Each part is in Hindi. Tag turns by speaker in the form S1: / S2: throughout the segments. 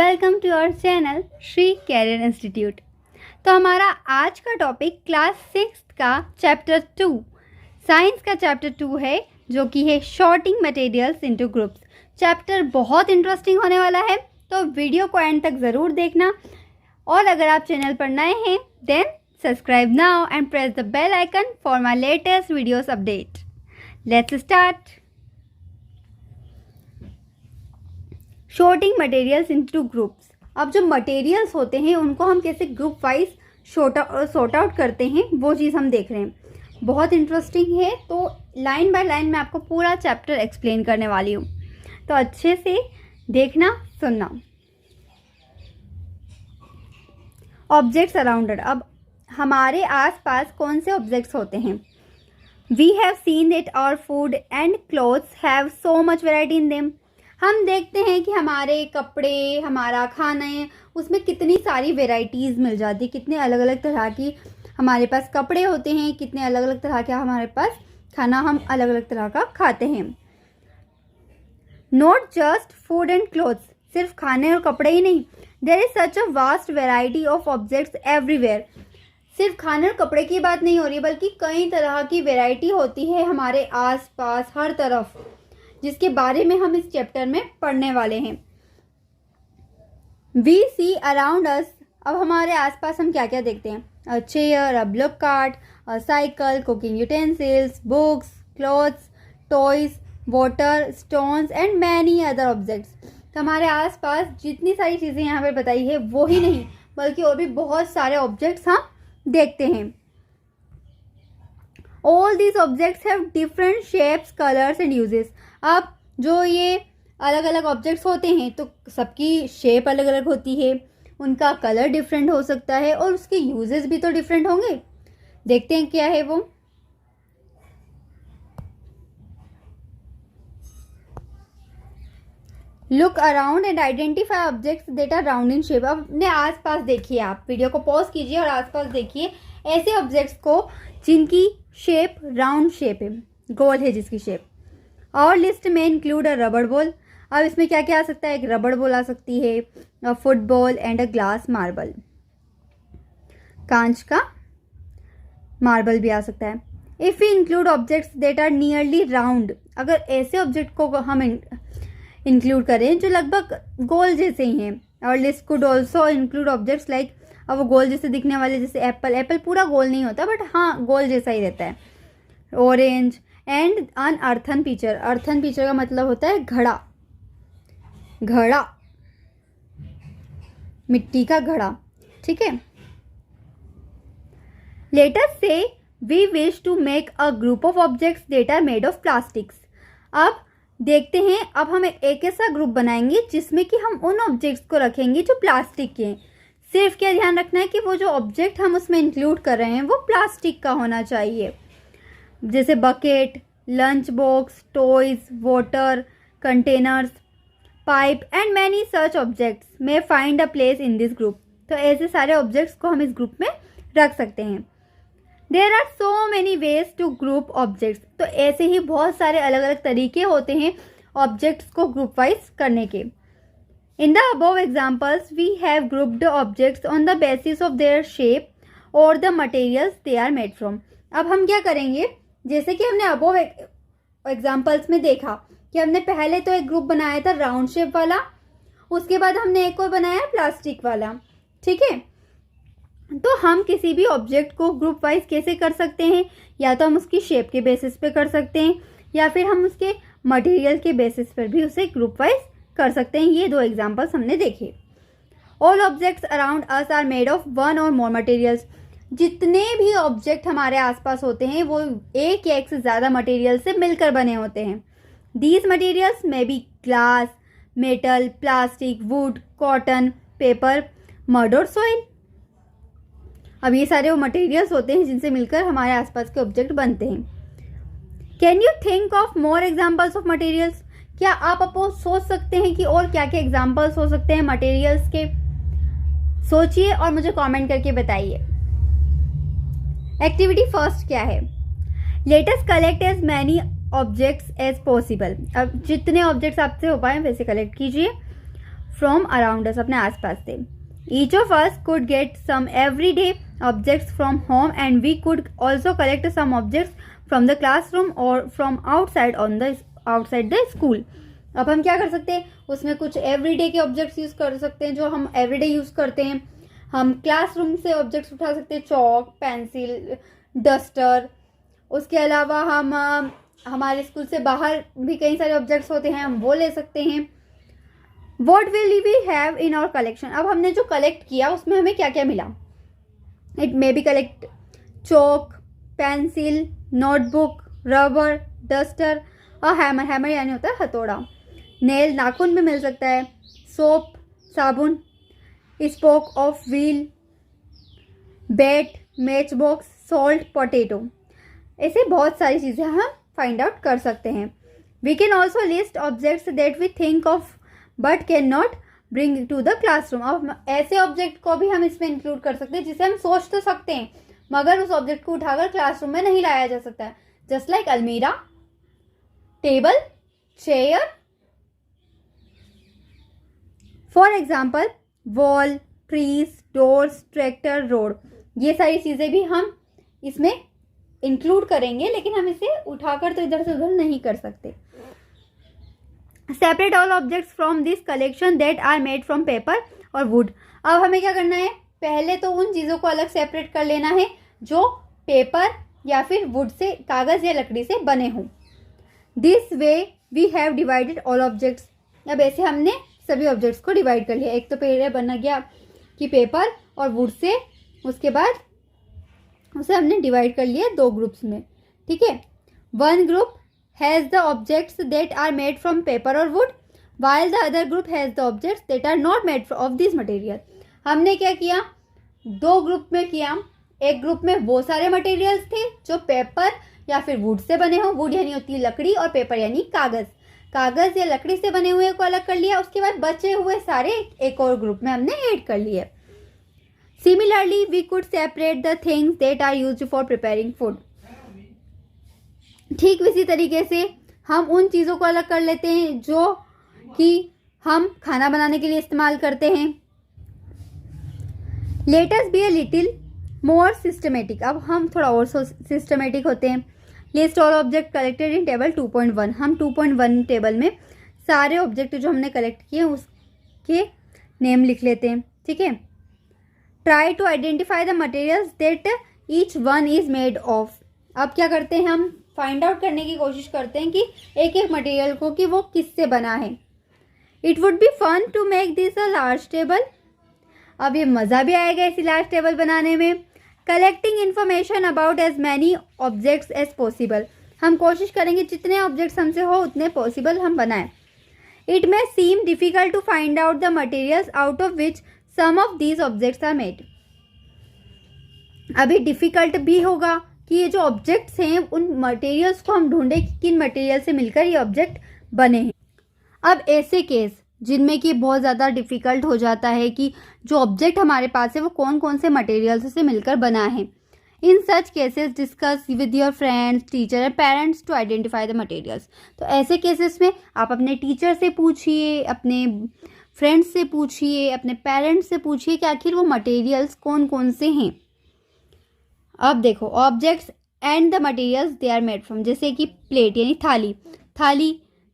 S1: Welcome to our channel Shri Career Institute. तो हमारा आज का टॉपिक क्लास 6 का चैप्टर 2 साइंस का चैप्टर 2 है, जो कि है sorting materials into groups. Chapter बहुत इंटरेस्टिंग होने वाला है, तो वीडियो को एंड तक ज़रूर देखना। और अगर आप चैनल पर नए हैं then subscribe now and press the bell icon for my latest videos update. Let's start. Sorting materials into groups. अब जो मटेरियल्स होते हैं उनको हम कैसे ग्रुप वाइज सॉर्ट आउट करते हैं, वो चीज़ हम देख रहे हैं। बहुत इंटरेस्टिंग है, तो लाइन बाय लाइन मैं आपको पूरा चैप्टर एक्सप्लेन करने वाली हूँ, तो अच्छे से देखना सुनना। Objects around. अब हमारे आसपास कौन से ऑब्जेक्ट्स होते हैं? We have seen that our food and clothes have so much variety in them. हम देखते हैं कि हमारे कपड़े, हमारा खाना है, उसमें कितनी सारी वेराइटीज़ मिल जाती, कितने अलग अलग तरह की हमारे पास कपड़े होते हैं, कितने अलग अलग तरह का हमारे पास खाना हम अलग अलग तरह का खाते हैं। Not just food and clothes, सिर्फ खाने और कपड़े ही नहीं, there is such a vast variety of objects everywhere. सिर्फ खाने और कपड़े की बात नहीं हो रही, बल्कि कई तरह की वेराइटी होती है हमारे आसपास हर तरफ, जिसके बारे में हम इस चैप्टर में पढ़ने वाले हैं। We see around us. अब हमारे आसपास हम क्या क्या देखते हैं? A chair, a block cart, a cycle, cooking utensils, books, clothes, toys, water, stones and many other objects. तो हमारे आसपास जितनी सारी चीज़ें यहाँ पे बताई है वो ही नहीं, बल्कि और भी बहुत सारे ऑब्जेक्ट्स हम देखते हैं। All these objects have different shapes, colors and uses. अब जो ये अलग अलग ऑब्जेक्ट्स होते हैं तो सबकी शेप अलग अलग होती है, उनका कलर डिफरेंट हो सकता है और उसके यूजेस भी तो डिफरेंट होंगे। देखते हैं क्या है वो। Look around and identify objects that are round in shape. अब अपने आसपास देखिए, आप वीडियो को पॉज कीजिए और आसपास देखिए ऐसे ऑब्जेक्ट्स को जिनकी शेप राउंड शेप है, गोल है जिसकी शेप। और लिस्ट में इंक्लूड अ रबड़ बॉल। अब इसमें क्या क्या आ सकता है? एक रबड़ बॉल आ सकती है, a football and a glass marble. कांच का मार्बल भी आ सकता है। If you include objects that are nearly round, अगर ऐसे ऑब्जेक्ट को हम इंक्लूड करें जो लगभग गोल जैसे ही हैं। और list could also include objects like, अब वो गोल जैसे दिखने वाले, जैसे एप्पल पूरा गोल नहीं होता बट हाँ गोल जैसा ही रहता है। Orange and an earthen pitcher. Earthen pitcher का मतलब होता है घड़ा, घड़ा, मिट्टी का घड़ा, ठीक है। Let us say we wish to make a group of objects that are made of plastics. अब देखते हैं, अब हम एक ऐसा ग्रुप बनाएंगे जिसमें कि हम उन ऑब्जेक्ट्स को रखेंगे जो प्लास्टिक के हैं। सिर्फ क्या ध्यान रखना है कि वो जो ऑब्जेक्ट हम उसमें इंक्लूड कर रहे हैं वो प्लास्टिक का होना चाहिए, जैसे bucket, lunch box, toys, water containers, pipe and many such objects में find a place in this group. तो ऐसे सारे ऑब्जेक्ट्स को हम इस ग्रुप में रख सकते हैं। There are so many ways to group objects. तो ऐसे ही बहुत सारे अलग अलग तरीके होते हैं ऑब्जेक्ट्स को ग्रुप वाइज करने के। In the above examples, we have grouped the objects on the basis of their shape or the materials they are made from. अब हम क्या करेंगे, जैसे कि हमने above examples में देखा कि हमने पहले तो एक ग्रुप बनाया था राउंड शेप वाला, उसके बाद हमने एक और बनाया प्लास्टिक वाला, ठीक है। तो हम किसी भी ऑब्जेक्ट को ग्रुप वाइज कैसे कर सकते हैं? या तो हम उसकी शेप के बेसिस पे कर सकते हैं, या फिर हम उसके मटेरियल के बेसिस पर भी उसे ग्रुप वाइज कर सकते हैं। ये दो एग्जाम्पल्स हमने देखे। All objects around us are made of one or more materials. जितने भी ऑब्जेक्ट हमारे आसपास होते हैं वो एक या एक से ज़्यादा मटेरियल से मिलकर बने होते हैं। These materials may be glass, metal, plastic, wood, cotton, paper, mud और सॉइल। अब ये सारे वो मटेरियल्स होते हैं जिनसे मिलकर हमारे आसपास के ऑब्जेक्ट बनते हैं। Can you think of more examples of materials? क्या आप आपको सोच सकते हैं कि और क्या क्या एग्जाम्पल्स हो सकते हैं मटेरियल्स के? सोचिए और मुझे कमेंट करके बताइए। एक्टिविटी फर्स्ट क्या है? Let us collect as many objects as possible. अब जितने ऑब्जेक्ट्स आपसे हो पाए वैसे कलेक्ट कीजिए। फ्रॉम अराउंड अस, अपने आसपास से. Each of us could get some everyday objects from home and we could also collect some objects from the classroom और फ्रॉम आउटसाइड द स्कूल. अब हम क्या कर सकते हैं, उसमें कुछ एवरीडे के ऑब्जेक्ट्स यूज कर सकते हैं जो हम एवरीडे यूज करते हैं. हम क्लासरूम से ऑब्जेक्ट्स उठा सकते हैं, चौक, पेंसिल, डस्टर. उसके अलावा हम हमारे स्कूल से बाहर भी कई सारे ऑब्जेक्ट्स होते हैं, हम वो ले सकते हैं. What will we have in our collection? अब हमने जो कलेक्ट किया उसमें हमें क्या क्या मिला. It may be collect Chowk, pencil, notebook, rubber, duster और हैमर. हैमर यानी होता है हथौड़ा. नेल, नाखून भी मिल सकता है. सोप, साबुन, spoke of wheel, bat, match box, salt, potato. ऐसे बहुत सारी चीज़ें हम फाइंड आउट कर सकते हैं. We can also list objects that we think of but can not bring to the classroom. अब ऐसे ऑब्जेक्ट को भी हम इसमें इंक्लूड कर सकते हैं जिसे हम सोच तो सकते हैं मगर उस ऑब्जेक्ट को उठाकर क्लासरूम में नहीं लाया जा सकता है. जस्ट लाइक अलमीरा, table, chair. For example wall, trees, doors, tractor, road. ये सारी चीजें भी हम इसमें इंक्लूड करेंगे लेकिन हम इसे उठाकर तो इधर से उधर नहीं कर सकते. Separate all objects from this collection that are made from paper or wood. अब हमें क्या करना है, पहले तो उन चीज़ों को अलग सेपरेट कर लेना है जो पेपर या फिर वुड से, कागज़ या लकड़ी से बने हों. This way we have divided all objects. अब ऐसे हमने सभी ऑब्जेक्ट्स को डिवाइड कर लिया. एक तो पहले बना गया कि पेपर और वुड से, उसके बाद उसे हमने डिवाइड कर लिया 2 ग्रुप्स में. ठीक है. One group has the objects that are made from paper or wood while the other group has the objects that are not made of these material. हमने क्या किया, 2 ग्रुप में किया. एक ग्रुप में वो सारे मटेरियल्स थे जो पेपर या फिर वुड से बने हो. वुड यानी होती है लकड़ी और पेपर यानी कागज. कागज या लकड़ी से बने हुए को अलग कर लिया. उसके बाद बचे हुए सारे एक और ग्रुप में हमने ऐड कर लिए. Similarly we could separate the things that are used for preparing food. ठीक इसी तरीके से हम उन चीज़ों को अलग कर लेते हैं जो कि हम खाना बनाने के लिए इस्तेमाल करते हैं. Let us be a little more systematic. अब हम थोड़ा और सिस्टमेटिक होते हैं. List all object collected in table 2.1. हम 2.1 टेबल में सारे ऑब्जेक्ट जो हमने कलेक्ट किए उसके नेम लिख लेते हैं. ठीक है. Try to identify the materials that each one is made of. अब क्या करते हैं, हम फाइंड आउट करने की कोशिश करते हैं कि एक एक मटेरियल को कि वो किससे बना है. It would be fun to make this a large table. अब ये मज़ा भी आएगा इसी लार्ज टेबल बनाने में. Collecting information about as many objects as possible. हम कोशिश करेंगे जितने ऑब्जेक्ट्स हमसे हो उतने पॉसिबल हम बनाएं. It may seem difficult to find out the materials out of which some of these objects are made. अभी डिफिकल्ट भी होगा कि ये जो ऑब्जेक्ट्स हैं उन मटेरियल्स को हम ढूंढे कि किन मटेरियल से मिलकर ये ऑब्जेक्ट बने हैं. अब ऐसे केस जिनमें कि बहुत ज़्यादा डिफ़िकल्ट हो जाता है कि जो ऑब्जेक्ट हमारे पास है वो कौन कौन से मटेरियल्स से मिलकर बना है. In such cases discuss with your friends, teacher and parents to identify the materials. तो ऐसे केसेस में आप अपने टीचर से पूछिए, अपने फ्रेंड्स से पूछिए, अपने पेरेंट्स से पूछिए कि आखिर वो मटेरियल्स कौन कौन से हैं. अब देखो objects and the materials they are made from. जैसे कि प्लेट यानी थाली. थाली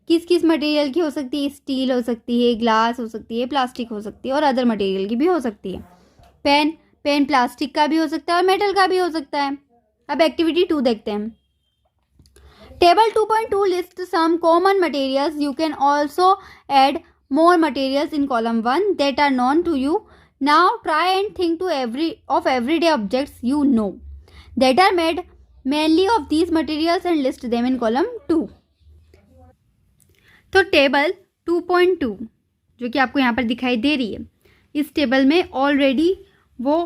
S1: किस किस मटेरियल की हो सकती है, स्टील हो सकती है, ग्लास हो सकती है, प्लास्टिक हो सकती है और अदर मटेरियल की भी हो सकती है. पेन, पेन प्लास्टिक का भी हो सकता है और मेटल का भी हो सकता है. अब एक्टिविटी 2 देखते हैं. Table 2.2 list some common materials. You can also add more materials in column 1 that are known to you. Now try and think to everyday objects you know that are made mainly of these materials and list them in column 2. तो टेबल 2.2 जो कि आपको यहाँ पर दिखाई दे रही है, इस टेबल में ऑलरेडी वो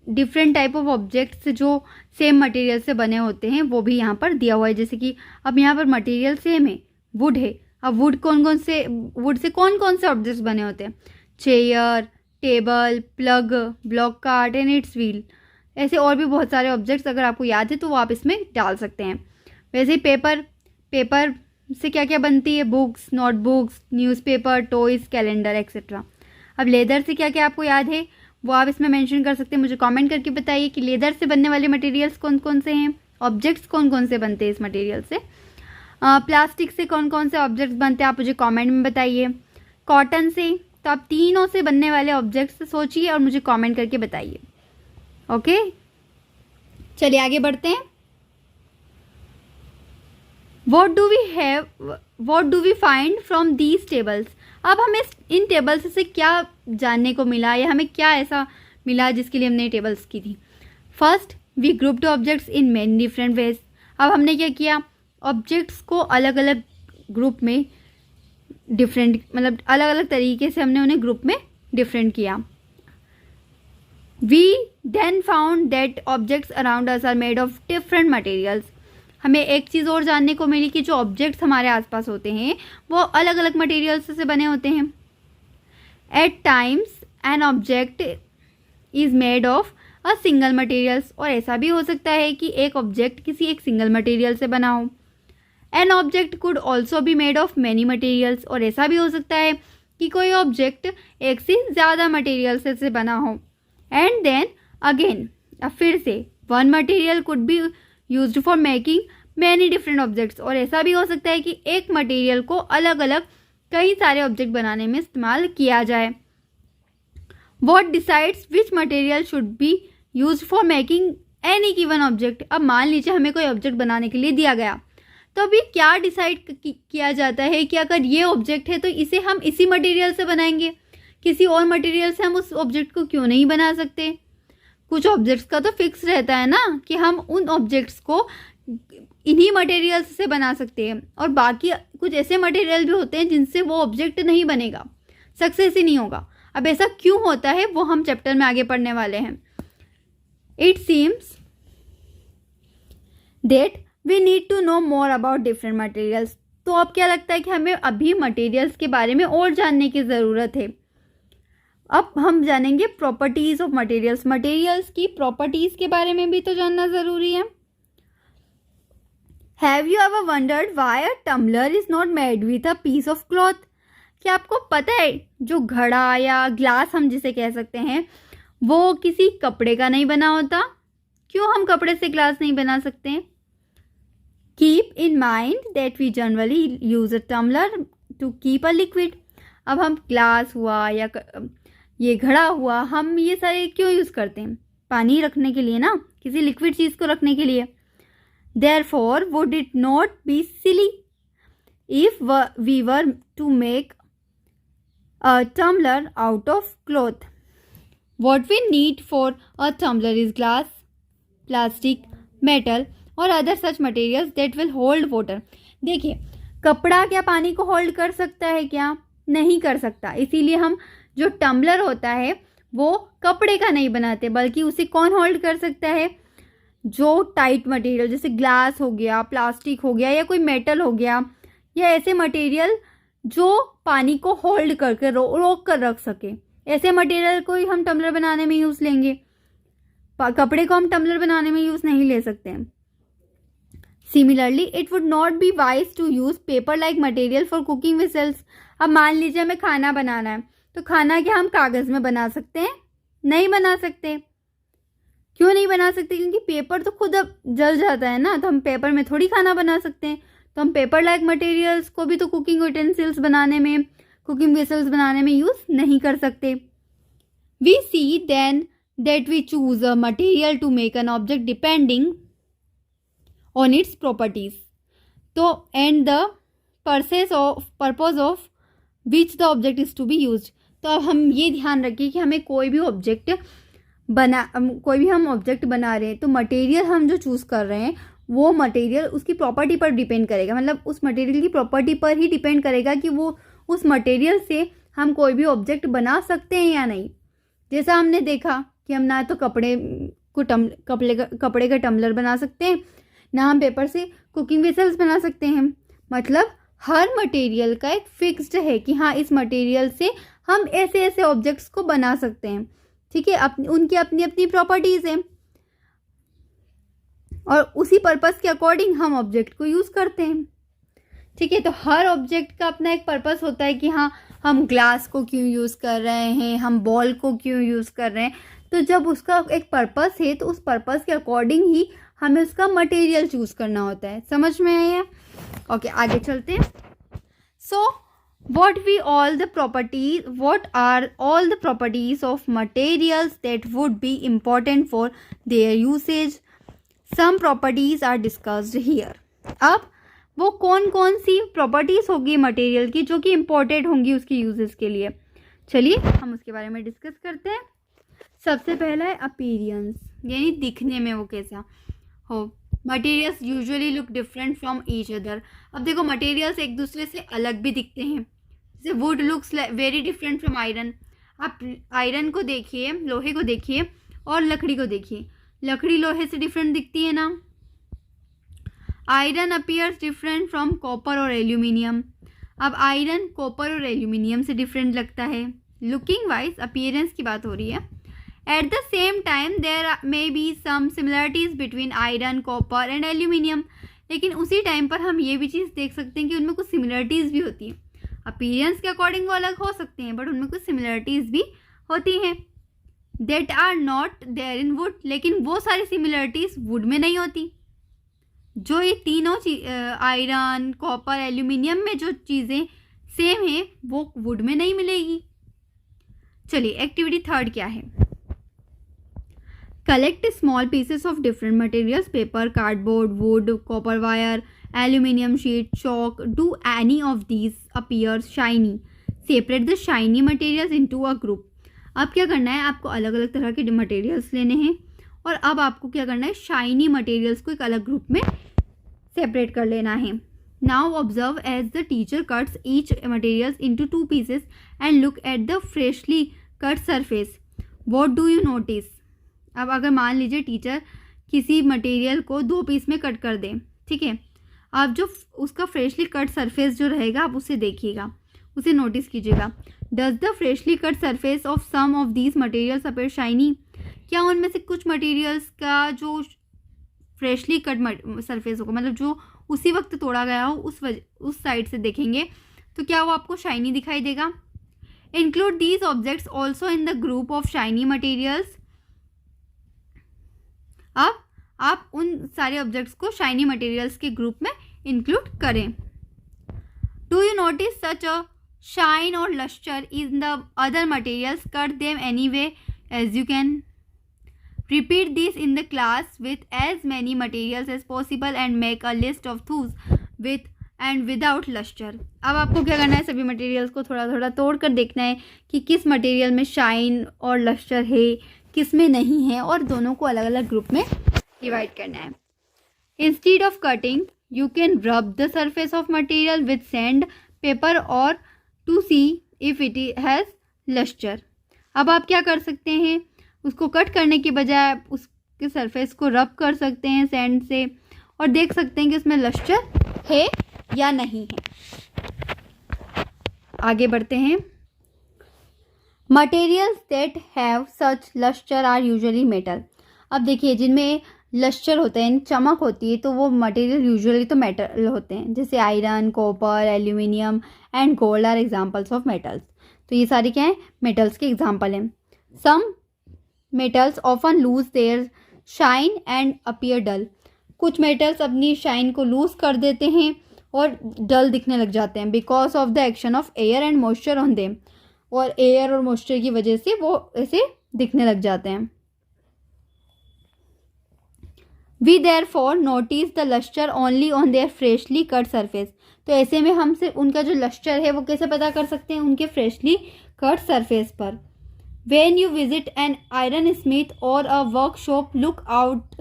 S1: डिफरेंट टाइप ऑफ ऑब्जेक्ट्स जो सेम मटेरियल से बने होते हैं वो भी यहाँ पर दिया हुआ है. जैसे कि अब यहाँ पर मटेरियल सेम है, वुड है. अब वुड से कौन कौन से ऑब्जेक्ट्स बने होते हैं, chair, table, plug, block cart and it's wheel. ऐसे और भी बहुत सारे ऑब्जेक्ट्स अगर आपको याद है तो वो आप इसमें डाल सकते हैं. वैसे ही पेपर से क्या क्या बनती है, books, notebooks, newspaper, toys, calendar etcetera. अब लेदर से क्या क्या आपको याद है वो आप इसमें मेंशन कर सकते हैं। मुझे कमेंट करके बताइए कि लेदर से बनने वाले मटेरियल्स कौन कौन से हैं, ऑब्जेक्ट्स कौन कौन से बनते हैं इस मटेरियल से। प्लास्टिक से कौन कौन से ऑब्जेक्ट्स बनते हैं आप मुझे कमेंट में बताइए। कॉटन से, तो आप तीनों से बनने वाले ऑब्जेक्ट्स सोचिए और मुझे कमेंट करके बताइए। ओके, चलिए आगे बढ़ते हैं। What do we find from these tables? अब हमें इन टेबल्स से क्या जानने को मिला या हमें क्या ऐसा मिला जिसके लिए हमने टेबल्स की थी। First, we grouped objects in many different ways. अब हमने क्या किया, ऑब्जेक्ट्स को अलग अलग ग्रुप में डिफरेंट, मतलब अलग अलग तरीके से हमने उन्हें ग्रुप में डिफरेंट किया। We then found that objects around us are made of different materials. हमें एक चीज़ और जानने को मिली कि जो ऑब्जेक्ट्स हमारे आसपास होते हैं वो अलग अलग मटेरियल्स से बने होते हैं। At times an object is made of a single materials, और ऐसा भी हो सकता है कि एक ऑब्जेक्ट किसी एक सिंगल मटेरियल से बना हो। An object could also be made of many materials, और ऐसा भी हो सकता है कि कोई ऑब्जेक्ट एक से ज़्यादा मटेरियल से बना हो। एंड देन अगेन, अब फिर से, one material could be used for making many different objects, और ऐसा भी हो सकता है कि एक मटेरियल को अलग अलग कई सारे ऑब्जेक्ट बनाने में इस्तेमाल किया जाए। What decides which material should be used for making any given object. अब मान लीजिए हमें कोई ऑब्जेक्ट बनाने के लिए दिया गया, तो अभी क्या डिसाइड किया जाता है कि अगर ये ऑब्जेक्ट है तो इसे हम इसी मटेरियल से बनाएंगे, किसी और मटेरियल से हम उस ऑब्जेक्ट को क्यों नहीं बना सकते। कुछ ऑब्जेक्ट्स का तो फिक्स रहता है ना कि हम उन ऑब्जेक्ट्स को इन्हीं मटेरियल्स से बना सकते हैं, और बाकी कुछ ऐसे मटेरियल भी होते हैं जिनसे वो ऑब्जेक्ट नहीं बनेगा, सक्सेस ही नहीं होगा। अब ऐसा क्यों होता है वो हम चैप्टर में आगे पढ़ने वाले हैं। It seems that we need to know more about different materials. तो अब क्या लगता है कि हमें अभी मटेरियल्स के बारे में और जानने की ज़रूरत है। अब हम जानेंगे प्रॉपर्टीज ऑफ मटेरियल्स। मटेरियल्स की प्रॉपर्टीज के बारे में भी तो जानना ज़रूरी है। Have you ever wondered why a tumbler is not made with a piece of cloth? क्या आपको पता है जो घड़ा या ग्लास हम जिसे कह सकते हैं वो किसी कपड़े का नहीं बना होता? क्यों हम कपड़े से ग्लास नहीं बना सकते हैं? Keep in mind that we generally use a tumbler to keep a liquid. अब हम ग्लास हुआ या ये घड़ा हुआ, हम ये सारे क्यों यूज़ करते हैं? पानी रखने के लिए ना, किसी लिक्विड चीज़ को रखने के लिए। Therefore, would it not be silly if we were to make a tumbler out of cloth? What we need for a tumbler is glass, plastic, metal or other such materials that will hold water. देखिए, कपड़ा क्या पानी को होल्ड कर सकता है क्या? नहीं कर सकता। इसीलिए हम जो टम्बलर होता है वो कपड़े का नहीं बनाते, बल्कि उसे कौन होल्ड कर सकता है? जो टाइट मटेरियल जैसे ग्लास हो गया, प्लास्टिक हो गया या कोई मेटल हो गया, या ऐसे मटेरियल जो पानी को होल्ड करके रोक कर रख सके, ऐसे मटेरियल को ही हम टम्बलर बनाने में यूज़ लेंगे। कपड़े को हम टम्बलर बनाने में यूज़ नहीं ले सकते हैं। Similarly it would not be wise to use paper like material for cooking vessels. अब मान लीजिए हमें खाना बनाना है, तो खाना क्या हम कागज़ में बना सकते हैं? नहीं बना सकते। क्यों नहीं बना सकते? क्योंकि पेपर तो खुद अब जल जाता है ना, तो हम पेपर में थोड़ी खाना बना सकते हैं। तो हम पेपर लाइक मटेरियल्स को भी तो कुकिंग यूटेंसिल्स बनाने में, कुकिंग वेसल्स बनाने में यूज़ नहीं कर सकते। We see then that we choose a material to make an object depending on its properties. तो and the purpose of which the object is to be use. तो अब हम ये ध्यान रखें कि हमें कोई भी हम ऑब्जेक्ट बना रहे हैं तो मटेरियल हम जो चूज़ कर रहे हैं वो मटेरियल उसकी प्रॉपर्टी पर डिपेंड करेगा, मतलब उस मटेरियल की प्रॉपर्टी पर ही डिपेंड करेगा कि वो उस मटेरियल से हम कोई भी ऑब्जेक्ट बना सकते हैं या नहीं। जैसा हमने देखा कि हम ना तो कपड़े का टम्बलर बना सकते हैं, ना हम पेपर से कुकिंग वेसल्स बना सकते हैं। मतलब हर मटेरियल का एक फिक्स्ड है कि हाँ इस मटेरियल से हम ऐसे ऐसे ऑब्जेक्ट्स को बना सकते हैं। ठीक है, उनकी अपनी अपनी प्रॉपर्टीज हैं और उसी पर्पस के अकॉर्डिंग हम ऑब्जेक्ट को यूज़ करते हैं। ठीक है, तो हर ऑब्जेक्ट का अपना एक पर्पस होता है कि हाँ हम ग्लास को क्यों यूज़ कर रहे हैं, हम बॉल को क्यों यूज़ कर रहे हैं। तो जब उसका एक पर्पस है तो उस पर्पस के अकॉर्डिंग ही हमें उसका मटेरियल चूज़ करना होता है। समझ में आया? ओके, आगे चलते हैं। सो what are all the properties of materials that would be important for their usage? Some properties are discussed here. अब वो कौन कौन सी प्रॉपर्टीज होगी मटेरियल की जो कि इम्पोर्टेंट होंगी उसकी यूजेस के लिए, चलिए हम उसके बारे में डिस्कस करते हैं। सबसे पहला है अपीयरेंस, यानी दिखने में वो कैसा हो। Materials usually look different from each other. अब देखो मटेरियल्स एक दूसरे से अलग भी दिखते हैं। जैसे would looks very different from iron. आप आयरन को देखिए, लोहे को देखिए और लकड़ी को देखिए। लकड़ी लोहे से डिफरेंट दिखती है ना। Iron appears different from copper और एल्यूमिनियम। अब आयरन कॉपर और एल्यूमिनियम से डिफरेंट लगता है। लुकिंग वाइज अपीयरेंस की बात हो रही है। At the same time there may be some similarities between iron, copper and aluminium. लेकिन उसी टाइम पर हम ये भी चीज़ देख सकते हैं कि उनमें कुछ सिमिलरिटीज़ भी होती हैं। अपीयरेंस के अकॉर्डिंग वो अलग हो सकते हैं बट उनमें कुछ सिमिलरिटीज़ भी होती हैं। That are not there in wood. लेकिन वो सारी सिमिलरिटीज़ वुड में नहीं होती। जो ये तीनों आयरन, कॉपर, एल्यूमिनियम में जो चीज़ें सेम हैं वो वुड में नहीं मिलेगी। चलिए एक्टिविटी थर्ड क्या है। Collect small pieces of different materials, paper, cardboard, would, copper wire, aluminium sheet, chalk. Do any of these appears shiny? Separate the shiny materials into a group. अब क्या करना है, आपको अलग अलग तरह के मटेरियल्स लेने हैं और अब आपको क्या करना है, शाइनी मटेरियल्स को एक अलग ग्रुप में सेपरेट कर लेना है। Now observe as the teacher cuts each materials into 2 pieces and look at the freshly cut surface. What do you notice? अब अगर मान लीजिए टीचर किसी मटेरियल को 2 पीस में कट कर दें, ठीक है। आप जो उसका फ्रेशली कट सरफेस जो रहेगा आप उसे देखिएगा, उसे नोटिस कीजिएगा। Does the freshly cut surface of some of these materials appear shiny? क्या उनमें से कुछ मटेरियल्स का जो फ्रेशली कट सरफेस होगा, मतलब जो उसी वक्त तोड़ा गया हो, उस साइड से देखेंगे तो क्या वो आपको शाइनी दिखाई देगा? Include these objects also in the group of shiny materials. अब आप उन सारे ऑब्जेक्ट्स को शाइनी मटेरियल्स के ग्रुप में इंक्लूड करें। Do you notice such a shine or lustre in the other materials? Cut them any way as you can. Repeat this in the class with as many materials as possible and make a list of those with and without lustre. अब आपको क्या करना है, सभी मटेरियल्स को थोड़ा थोड़ा तोड़ कर देखना है कि किस मटेरियल में शाइन और लस्टर है, किस में नहीं है, और दोनों को अलग अलग ग्रुप में डिवाइड करना है। Instead of cutting you can rub the surface of material with sandpaper or to see if it has lustre. अब आप क्या कर सकते हैं, उसको कट करने के बजाय उसके सरफेस को रब कर सकते हैं सैंड से और देख सकते हैं कि उसमें लस्टर है या नहीं है। आगे बढ़ते हैं। Materials that have such lustre are usually metal. अब देखिए जिनमें लस्टर होता है, चमक होती है, तो वो मटेरियल यूजुअली तो मेटल होते हैं। जैसे iron, copper, aluminium and gold are examples of metals. तो ये सारी क्या है, मेटल्स के एग्जांपल हैं। Some metals often lose their shine and appear dull. कुछ मेटल्स अपनी शाइन को लूज कर देते हैं और डल दिखने लग जाते हैं because of the action of air and moisture on them. और एयर और मॉइस्चर की वजह से वो ऐसे दिखने लग जाते हैं। We therefore notice the luster only on their freshly cut surface. तो ऐसे में हम सिर्फ उनका जो लस्टर है वो कैसे पता कर सकते हैं, उनके फ्रेशली कट सरफेस पर। When you visit an iron smith or a workshop, look out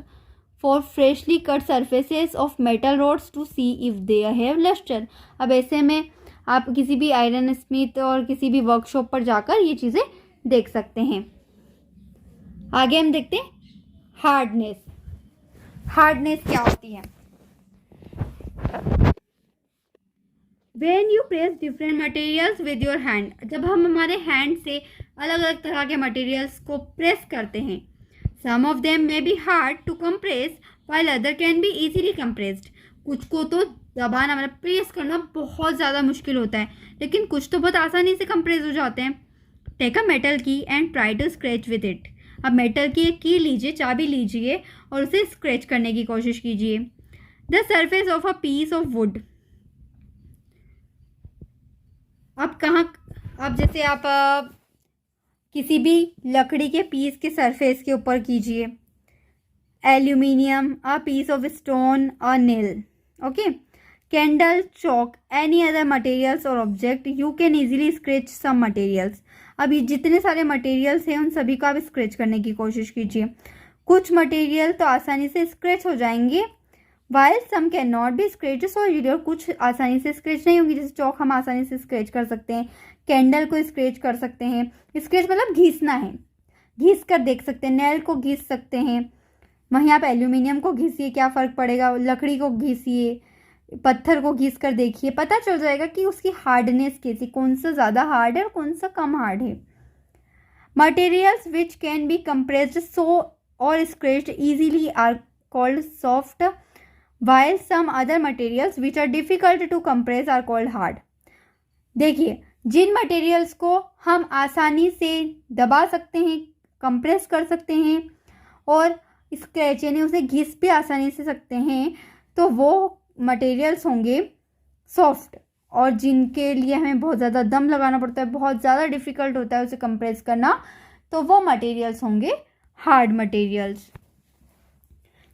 S1: for freshly cut surfaces of metal rods to see if they have luster. अब ऐसे में आप किसी भी आयरन स्मिथ और किसी भी वर्कशॉप पर जाकर ये चीज़ें देख सकते हैं। आगे हम देखते हैं हार्डनेस। हार्डनेस क्या होती है? When you press different materials with your hand, जब हम हमारे हैंड से अलग अलग तरह के मटेरियल्स को प्रेस करते हैं। Some of them may be hard to compress while other can be easily compressed. कुछ को तो दबाना मतलब प्रेस करना बहुत ज़्यादा मुश्किल होता है, लेकिन कुछ तो बहुत आसानी से कंप्रेस हो जाते हैं। Take a metal key and try to scratch with it. अब मेटल की एक की लीजिए, चाबी लीजिए और उसे स्क्रैच करने की कोशिश कीजिए। The surface of a piece of wood. अब जैसे आप किसी भी लकड़ी के पीस के सरफेस के ऊपर कीजिए। Aluminium, a piece of stone, a nail. Okay, candle, chalk, any other materials or object you can easily scratch some materials. अब ये जितने सारे मटेरियल्स हैं उन सभी को आप स्क्रैच करने की कोशिश कीजिए। कुछ मटेरियल तो आसानी से स्क्रैच हो जाएंगे, while some can not be scratch so easily, और कुछ आसानी से स्क्रैच नहीं होंगी। जैसे चॉक हम आसानी से स्क्रैच कर सकते हैं, कैंडल को स्क्रैच कर सकते हैं। स्क्रैच मतलब घिसना है, घिस कर देख सकते हैं। नेल को घिस सकते हैं, वहीं आप एल्यूमिनियम को घिसिए, क्या फ़र्क पड़ेगा। लकड़ी को घिसिए, पत्थर को घिस कर देखिए, पता चल जाएगा कि उसकी हार्डनेस कैसी, कौन सा ज़्यादा हार्ड है और कौन सा कम हार्ड है। Materials which can be compressed so or scratched easily are called soft, while some other materials which are difficult to compress are called hard। देखिए, जिन मटेरियल्स को हम आसानी से दबा सकते हैं, कंप्रेस कर सकते हैं और स्क्रैच यानी उसे घिस भी आसानी से सकते हैं, तो वो मटेरियल्स होंगे सॉफ्ट। और जिनके लिए हमें बहुत ज़्यादा दम लगाना पड़ता है, बहुत ज़्यादा डिफ़िकल्ट होता है उसे कंप्रेस करना, तो वो मटेरियल्स होंगे हार्ड मटेरियल्स।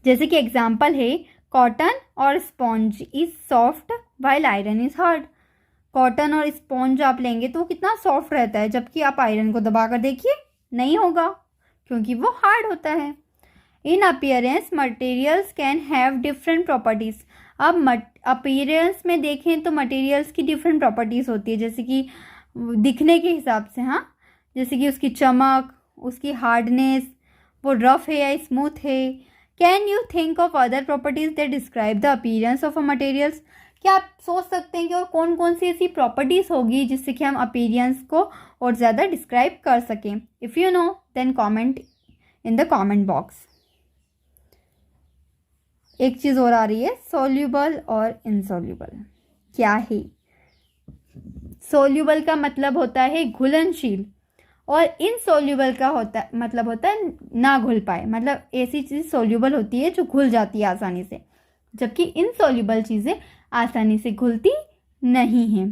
S1: जैसे कि एग्जांपल है, कॉटन और sponge is soft while iron is hard. Cotton और स्पॉन्ज आप लेंगे तो वो कितना सॉफ्ट रहता है, जबकि आप आयरन को दबा कर देखिए, नहीं होगा, क्योंकि वो हार्ड होता है। इन appearance materials can have different properties. अब अपीयरेंस में देखें तो मटेरियल्स की डिफरेंट प्रॉपर्टीज़ होती है, जैसे कि दिखने के हिसाब से, हाँ, जैसे कि उसकी चमक, उसकी हार्डनेस, वो रफ है या स्मूथ है। Can you think of other properties that describe the appearance of a materials. क्या आप सोच सकते हैं कि और कौन कौन सी ऐसी प्रॉपर्टीज होगी जिससे कि हम अपीयरेंस को और ज़्यादा डिस्क्राइब कर सकें। If you know then comment in the comment box. एक चीज़ और आ रही है, सोल्यूबल और इनसोल्यूबल। क्या है? सोल्यूबल का मतलब होता है घुलनशील, और इनसोल्यूबल का मतलब होता है ना घुल पाए। मतलब ऐसी चीज़ सोल्यूबल होती है जो घुल जाती है आसानी से, जबकि इनसोल्यूबल चीज़ें आसानी से घुलती नहीं हैं।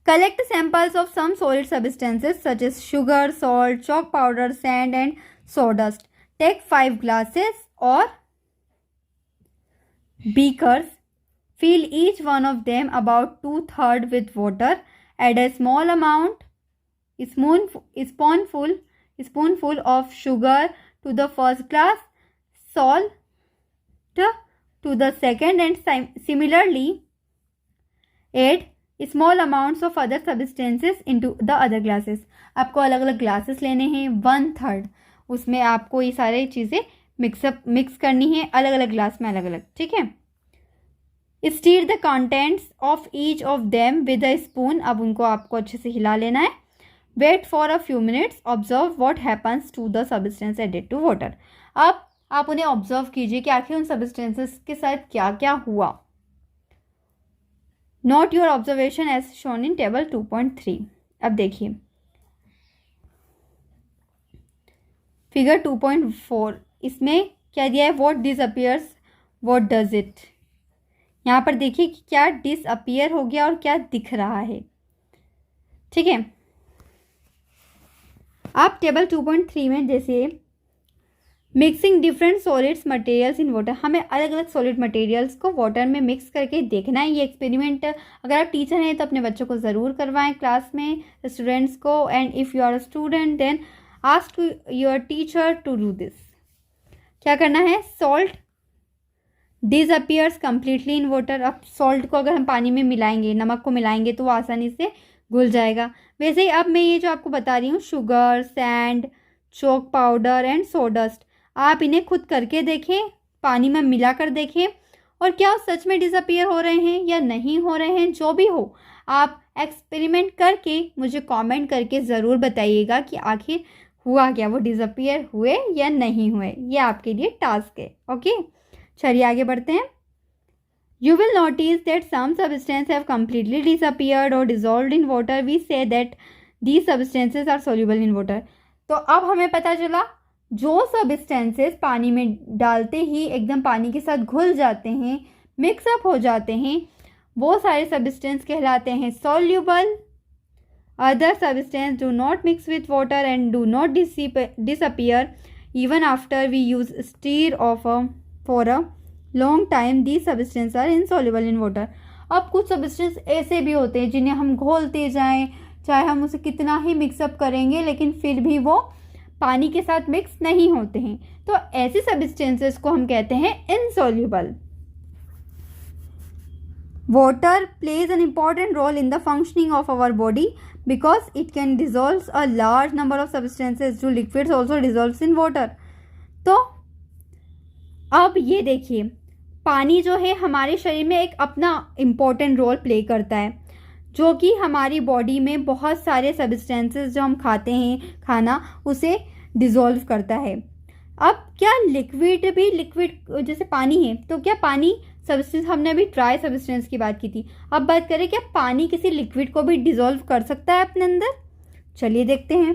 S1: Collect samples of some solid substances such as sugar, salt, chalk powder, sand and sawdust. Take 5 glasses or beakers, fill each one of them about 2/3 with water, add a small amount spoonful of sugar to the first glass, salt to the second, and similarly add small amounts of other substances into the other glasses। आपको अलग अलग ग्लासेस लेने हैं, 1/3 उसमें आपको ये सारी चीज़ें मिक्स करनी है, अलग अलग ग्लास में अलग अलग, ठीक है। Stir the contents of each of them with a spoon. अब उनको आपको अच्छे से हिला लेना है। Wait for a few minutes, observe what happens to the substance added to water. अब आप उन्हें ऑब्जर्व कीजिए कि आखिर उन सब्सटेंसेस के साथ क्या क्या हुआ। Note your observation as shown in table 2.3। अब देखिए फिगर 2.4, इसमें क्या दिया है, what disappears, what does it. यहाँ पर देखिए कि क्या डिसअपियर हो गया और क्या दिख रहा है, ठीक है। आप टेबल 2.3 में जैसे mixing different solids materials in water, हमें अलग अलग सॉलिड मटेरियल्स को वाटर में मिक्स करके देखना है। ये एक्सपेरिमेंट अगर आप टीचर हैं तो अपने बच्चों को ज़रूर करवाएं क्लास में, स्टूडेंट्स को। And if you are a student then ask your teacher to do this. क्या करना है, salt disappears completely in water. अब सॉल्ट को अगर हम पानी में मिलाएंगे, नमक को मिलाएंगे, तो वो आसानी से घुल जाएगा। वैसे ही अब मैं ये जो आपको बता रही हूँ, sugar, sand, chalk powder and sawdust, आप इन्हें खुद करके देखें, पानी में मिला कर देखें, और क्या सच में डिसअपियर हो रहे हैं या नहीं हो रहे हैं। जो भी हो, आप एक्सपेरिमेंट करके मुझे कमेंट करके ज़रूर बताइएगा कि आखिर हुआ क्या, वो डिसअपियर हुए या नहीं हुए। ये आपके लिए टास्क है। ओके, चलिए आगे बढ़ते हैं। You will notice that some substances have completely disappeared or dissolved in water. We say that these substances are soluble in water. तो अब हमें पता चला जो substances पानी में डालते ही एकदम पानी के साथ घुल जाते हैं, मिक्सअप हो जाते हैं, वो सारे substances कहलाते हैं soluble. Other substances do not mix with water and do not disappear even after we use stir for a long time. These substances are insoluble in water. अब कुछ सब्सटेंस ऐसे भी होते हैं जिन्हें हम घोलते जाएं, चाहे हम उसे कितना ही मिक्सअप करेंगे लेकिन फिर भी वो पानी के साथ मिक्स नहीं होते हैं, तो ऐसे सब्सटेंसेस को हम कहते हैं insoluble. Water plays an important role in the functioning of our body because it can dissolve a large number of substances. जो liquids also dissolves in water. तो अब ये देखिए, पानी जो है हमारे शरीर में एक अपना इम्पोर्टेंट रोल प्ले करता है, जो कि हमारी बॉडी में बहुत सारे सब्सटेंसेस जो हम खाते हैं खाना उसे डिज़ोल्व करता है. अब क्या लिक्विड भी, लिक्विड जैसे पानी है, तो क्या पानी सब्सटेंस, हमने अभी ड्राई सब्सटेंस की बात की थी, अब बात करें क्या पानी किसी लिक्विड को भी डिज़ोल्व कर सकता है अपने अंदर? चलिए देखते हैं.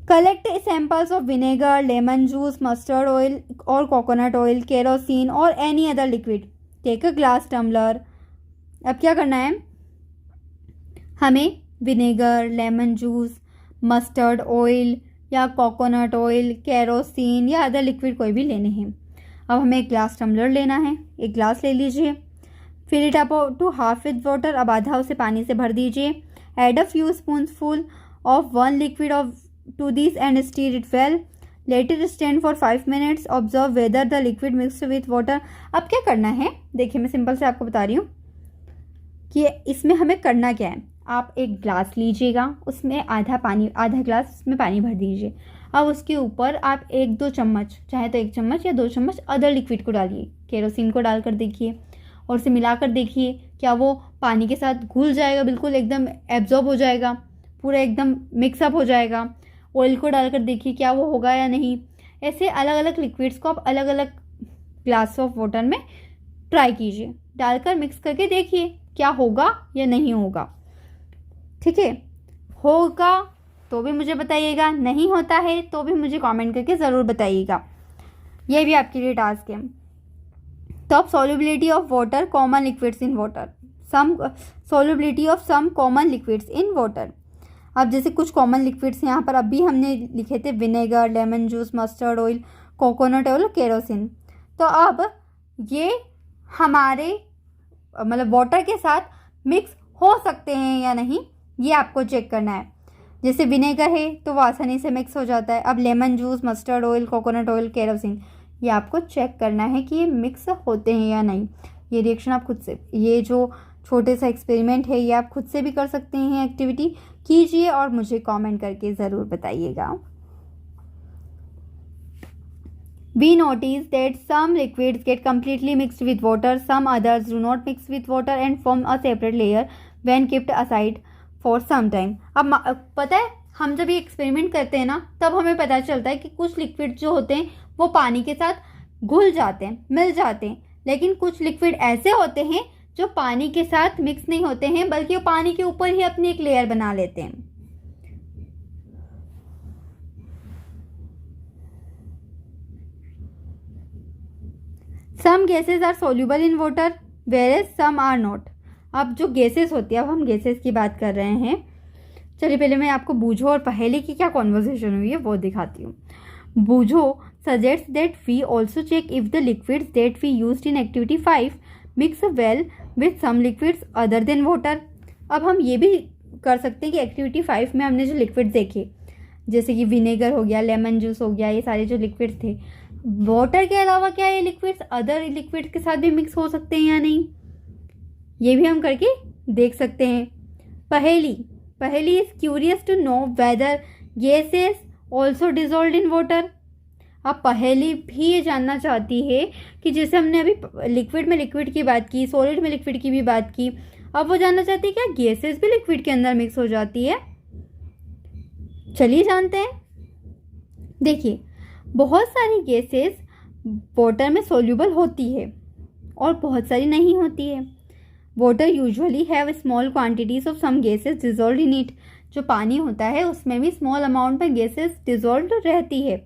S1: Collect samples of vinegar, lemon juice, mustard oil or coconut oil, kerosene or any other liquid. Take a glass tumbler. अब क्या करना है, हमें vinegar, lemon juice, mustard oil या कोकोनट ऑयल, केरोसिन या अदर लिक्विड कोई भी लेने हैं. अब हमें एक ग्लास टम्बलर लेना है, एक ग्लास ले लीजिए. Fill it up to half with water. अब आधा उसे पानी से भर दीजिए. Add a few spoonful of one liquid of two this and stir it well. Let it stand for 5 minutes. Observe whether the liquid mixed with water. अब क्या करना है, देखिए मैं सिंपल से आपको बता रही हूँ कि इसमें हमें करना क्या है. आप एक ग्लास लीजिएगा, उसमें आधा ग्लास उसमें पानी भर दीजिए. अब उसके ऊपर आप 1-2 चम्मच, चाहे तो 1 चम्मच या 2 चम्मच अदर लिक्विड को डालिए. केरोसिन को डालकर देखिए और उसे मिलाकर देखिए क्या वो पानी के साथ घुल जाएगा, बिल्कुल एकदम एब्जॉर्ब हो जाएगा, पूरा एकदम मिक्सअप हो जाएगा. ऑयल को डालकर देखिए क्या वो होगा या नहीं. ऐसे अलग अलग लिक्विड्स को आप अलग अलग ग्लास ऑफ वाटर में ट्राई कीजिए, डालकर मिक्स करके देखिए क्या होगा या नहीं होगा. ठीक है, होगा तो भी मुझे बताइएगा, नहीं होता है तो भी मुझे कमेंट करके ज़रूर बताइएगा. ये भी आपके लिए टास्क है. तो अब solubility of water, common liquids in water, some solubility of some common liquids in water. अब जैसे कुछ कॉमन लिक्विड्स यहाँ पर अभी हमने लिखे थे, vinegar, lemon juice, mustard oil, coconut oil, kerosene. तो अब ये हमारे मतलब वाटर के साथ मिक्स हो सकते हैं या नहीं, ये आपको चेक करना है. जैसे विनेगर है तो वो आसानी से मिक्स हो जाता है. अब lemon juice, mustard oil, coconut oil, kerosene, ये आपको चेक करना है कि ये मिक्स होते हैं या नहीं. ये रिएक्शन आप खुद से, ये जो छोटे सा एक्सपेरिमेंट है ये आप खुद से भी कर सकते हैं. एक्टिविटी कीजिए और मुझे कमेंट करके ज़रूर बताइएगा. We notice that some liquids get completely mixed with water, some others do not mix with water and form a separate layer when kept aside for some time. अब पता है, हम जब ये एक्सपेरिमेंट करते हैं ना, तब हमें पता चलता है कि कुछ लिक्विड जो होते हैं वो पानी के साथ घुल जाते हैं, मिल जाते हैं, लेकिन कुछ लिक्विड ऐसे होते हैं जो पानी के साथ मिक्स नहीं होते हैं, बल्कि वो पानी के ऊपर ही अपनी एक लेयर बना लेते हैं. Some gases are soluble in water whereas some are not. अब जो गैसेस होती है, अब हम गैसेस की बात कर रहे हैं. चलिए पहले मैं आपको बूझो और पहेली की क्या कॉन्वर्सेशन हुई है वो दिखाती हूँ. बूझो suggests that we also check if the liquids that we used in activity 5 mix well with some liquids other than water. अब हम ये भी कर सकते हैं कि एक्टिविटी 5 में हमने जो लिक्विड देखे, जैसे कि विनेगर हो गया, लेमन जूस हो गया, ये सारे जो लिक्विड्स थे, वाटर के अलावा क्या ये लिक्विड्स अदर लिक्विड के साथ भी मिक्स हो सकते हैं या नहीं, ये भी हम करके देख सकते हैं. Paheli is curious to know whether gases also dissolve in water. अब पहेली भी ये जानना चाहती है कि जैसे हमने अभी लिक्विड में लिक्विड की बात की, सॉलिड में लिक्विड की भी बात की, अब वो जानना चाहती है क्या गैसेस भी लिक्विड के अंदर मिक्स हो जाती है. चलिए जानते हैं. देखिए बहुत सारी गैसेस वाटर में सोल्यूबल होती है, और बहुत सारी नहीं होती है। Water usually have small quantities of some gases dissolve in it. जो पानी होता है उसमें भी स्मॉल अमाउंट में गैसेस डिजोल्व रहती है।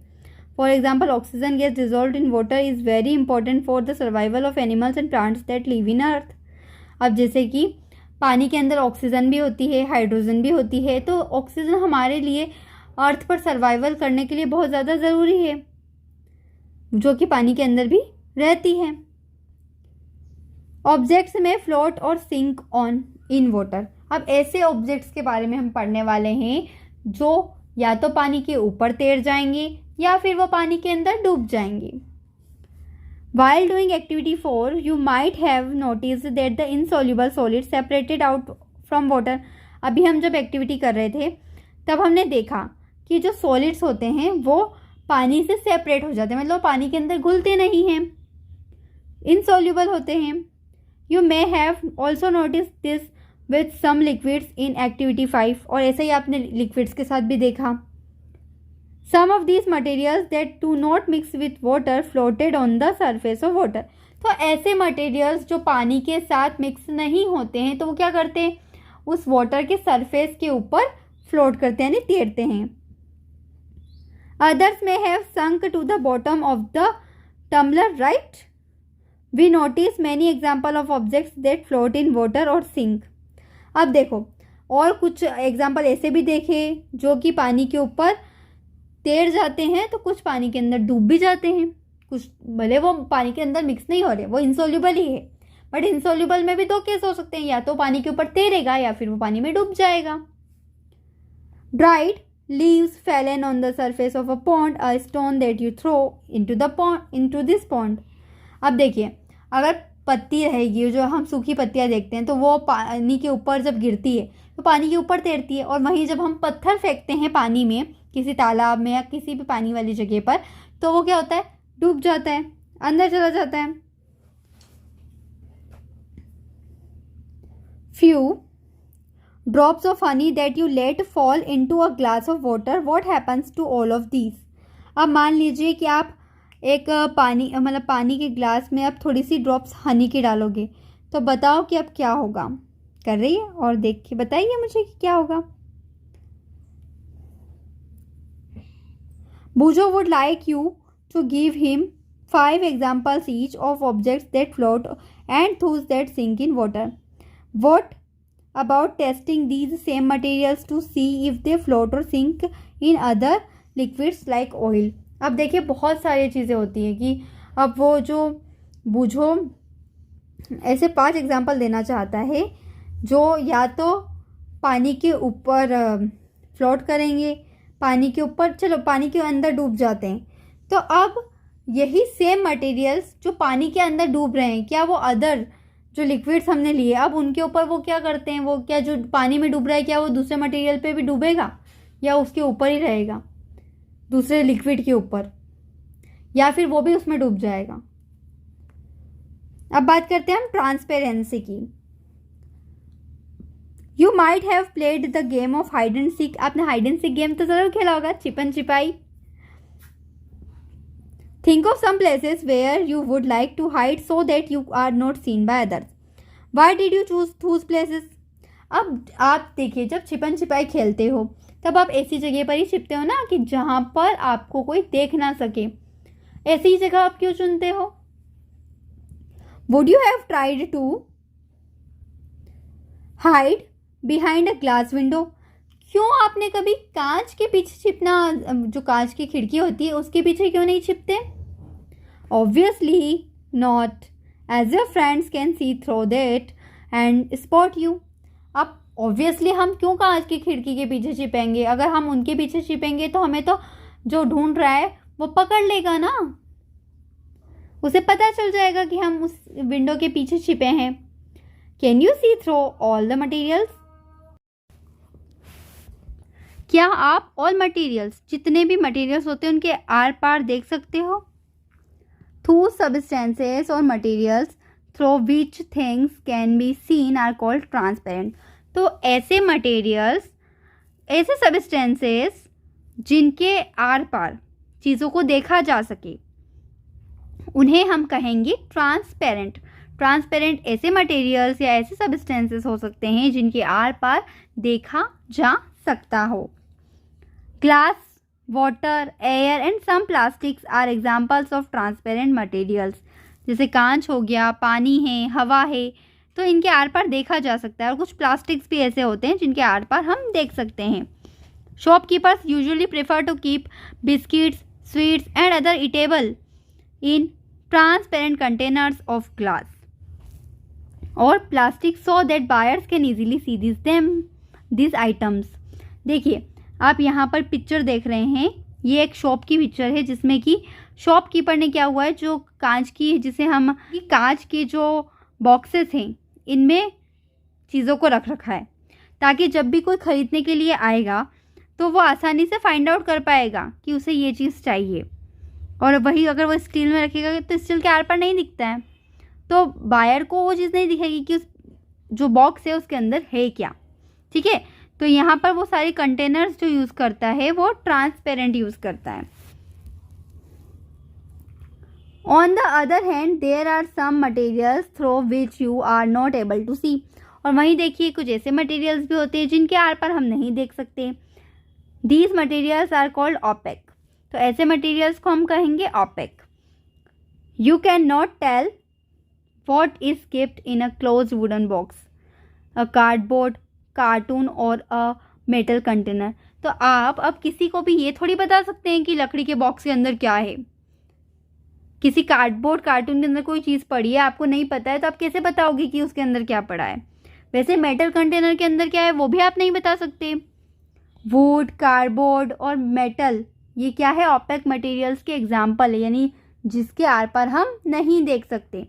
S1: For example oxygen gas dissolve in water is very important for the survival of animals and plants that live in earth. अब जैसे कि पानी के अंदर ऑक्सीजन भी होती है, हाइड्रोजन भी होती है, तो ऑक्सीजन हमारे लिए अर्थ पर सर्वाइवल करने के लिए बहुत ज़्यादा ज़रूरी है, जो कि पानी के अंदर भी रहती है। ऑब्जेक्ट्स में फ्लोट और सिंक ऑन इन वाटर। अब ऐसे ऑब्जेक्ट्स के बारे में हम पढ़ने वाले हैं जो या तो पानी के ऊपर तैर जाएंगे या फिर वो पानी के अंदर डूब जाएंगे। While doing activity 4, you might have noticed that the insoluble solids separated out from water. अभी हम जब एक्टिविटी कर रहे थे तब हमने देखा कि जो सॉलिड्स होते हैं वो पानी से सेपरेट हो जाते हैं, मतलब पानी के अंदर घुलते नहीं हैं, इनसॉल्यूबल होते हैं। You may have also noticed this with some liquids in activity 5, और ऐसे ही आपने लिक्विड्स के साथ भी देखा। Some of these materials that do not mix with water floated on the surface of water. तो ऐसे मटेरियल्स जो पानी के साथ मिक्स नहीं होते हैं तो वो क्या करते हैं, उस वाटर के सरफेस के ऊपर फ्लोट करते हैं, यानी तैरते हैं। Others may have sunk to the bottom of the tumbler, right? We notice many example of objects that float in water or sink. अब देखो और कुछ एग्जाम्पल ऐसे भी देखे जो कि पानी के ऊपर तैर जाते हैं, तो कुछ पानी के अंदर डूब भी जाते हैं, कुछ भले वो पानी के अंदर मिक्स नहीं हो रहे, वो इंसॉल्यूबल ही है। बट इंसॉल्यूबल में भी दो केस हो सकते हैं, या तो पानी के ऊपर तैरेगा या फिर वो पानी में डूब जाएगा। Dried leaves fallen on the surface of a pond, a stone that you throw into this pond. अब देखिए अगर पत्ती रहेगी, जो हम सूखी पत्तियाँ देखते हैं, तो वो पानी के ऊपर जब गिरती है तो पानी के ऊपर तैरती है, और वहीं जब हम पत्थर फेंकते हैं पानी में, किसी तालाब में या किसी भी पानी वाली जगह पर, तो वो क्या होता है, डूब जाता है, अंदर चला जाता है। Few drops of honey that you let fall into a glass of water, what happens to all of these. अब मान लीजिए कि आप एक पानी के ग्लास में आप थोड़ी सी ड्रॉप्स हनी की डालोगे, तो बताओ कि अब क्या होगा। कर रही है और देख के बताइए मुझे कि क्या होगा। Bujo would like you to give him 5 examples each of objects that float and those that sink in water. What about testing these same materials to see if they float or sink in other liquids like oil? अब देखिए बहुत सारी चीज़ें होती हैं कि अब वो जो बूझो ऐसे 5 एग्जाम्पल देना चाहता है जो या तो पानी के ऊपर फ्लोट करेंगे, पानी के ऊपर, चलो पानी के अंदर डूब जाते हैं, तो अब यही सेम मटेरियल्स जो पानी के अंदर डूब रहे हैं, क्या वो अदर जो लिक्विड्स हमने लिए अब उनके ऊपर वो क्या करते हैं, वो क्या जो पानी में डूब रहा है क्या वो दूसरे मटेरियल पे भी डूबेगा या उसके ऊपर ही रहेगा, दूसरे लिक्विड के ऊपर, या फिर वो भी उसमें डूब जाएगा। अब बात करते हैं हम ट्रांसपेरेंसी की। You might have played the game of hide and seek. आपने हाइड एंड सीक गेम तो जरूर खेला होगा, छिपन छिपाई। Think of some places where you would like to hide so that you are not seen by others. Why did you choose those places. अब आप देखिए जब छिपन छिपाई खेलते हो तब आप ऐसी जगह पर ही छिपते हो ना कि जहां पर आपको कोई देख ना सके, ऐसी जगह आप क्यों चुनते हो। Would you have tried to hide behind a glass window. क्यों आपने कभी कांच के पीछे छिपना, जो कांच की खिड़की होती है उसके पीछे क्यों नहीं छिपते। Obviously not, as your friends can see through that and spot you. अब ऑब्वियसली हम क्यों कांच की खिड़की के पीछे छिपेंगे, अगर हम उनके पीछे छिपेंगे तो हमें तो जो ढूंढ रहा है वो पकड़ लेगा ना, उसे पता चल जाएगा कि हम उस विंडो के पीछे छिपे हैं। Can you see through all the materials. क्या आप ऑल मटेरियल्स, जितने भी मटेरियल्स होते हैं उनके आर पार देख सकते हो। थ्रू सब्सटेंसेस और materials through which things can be seen are called transparent. तो ऐसे मटेरियल्स, ऐसे सब्सटेंसेस जिनके आर पार चीज़ों को देखा जा सके उन्हें हम कहेंगे ट्रांसपेरेंट। ट्रांसपेरेंट ऐसे मटेरियल्स या ऐसे सब्सटेंसेस हो सकते हैं जिनके आर पार देखा जा सकता हो। Glass, water, air and some plastics are examples of transparent materials. जैसे कांच हो गया, पानी है, हवा है, तो इनके आर पार देखा जा सकता है। और कुछ प्लास्टिक्स भी ऐसे होते हैं जिनके आर पार हम देख सकते हैं। Shopkeepers usually prefer to keep biscuits, sweets and other eatable in transparent containers of glass or plastic so that buyers can easily see this items. देखिए, आप यहाँ पर पिक्चर देख रहे हैं, ये एक शॉप की पिक्चर है जिसमें कि शॉपकीपर ने क्या हुआ है, जो कांच की, जिसे हम कांच के जो बॉक्सेस हैं इनमें चीज़ों को रख रखा है ताकि जब भी कोई ख़रीदने के लिए आएगा तो वो आसानी से फाइंड आउट कर पाएगा कि उसे ये चीज़ चाहिए। और वही अगर वो स्टील में रखेगा तो स्टील के आर पार नहीं दिखता है, तो बायर को वो चीज़ नहीं दिखेगी कि उस जो बॉक्स है उसके अंदर है क्या। ठीक है, तो यहाँ पर वो सारे कंटेनर्स जो यूज़ करता है वो ट्रांसपेरेंट यूज़ करता है। On the other hand there are some materials through which you are not able to see. और वहीं देखिए, कुछ ऐसे मटेरियल्स भी होते हैं जिनके आर पार हम नहीं देख सकते। These materials are called opaque. तो ऐसे मटेरियल्स को हम कहेंगे opaque. You can not tell what is kept in a closed wooden box, a cardboard, cartoon और अ मेटल कंटेनर। तो आप अब किसी को भी ये थोड़ी बता सकते हैं कि लकड़ी के बॉक्स के अंदर क्या है। किसी कार्डबोर्ड, कार्टून के अंदर कोई चीज़ पड़ी है, आपको नहीं पता है, तो आप कैसे बताओगे कि उसके अंदर क्या पड़ा है। वैसे मेटल कंटेनर के अंदर क्या है वो भी आप नहीं बता सकते। वुड, कार्डबोर्ड और मेटल, ये क्या है, ओपेक मटेरियल्स के एग्जाम्पल है, यानी जिसके आर पार हम नहीं देख सकते।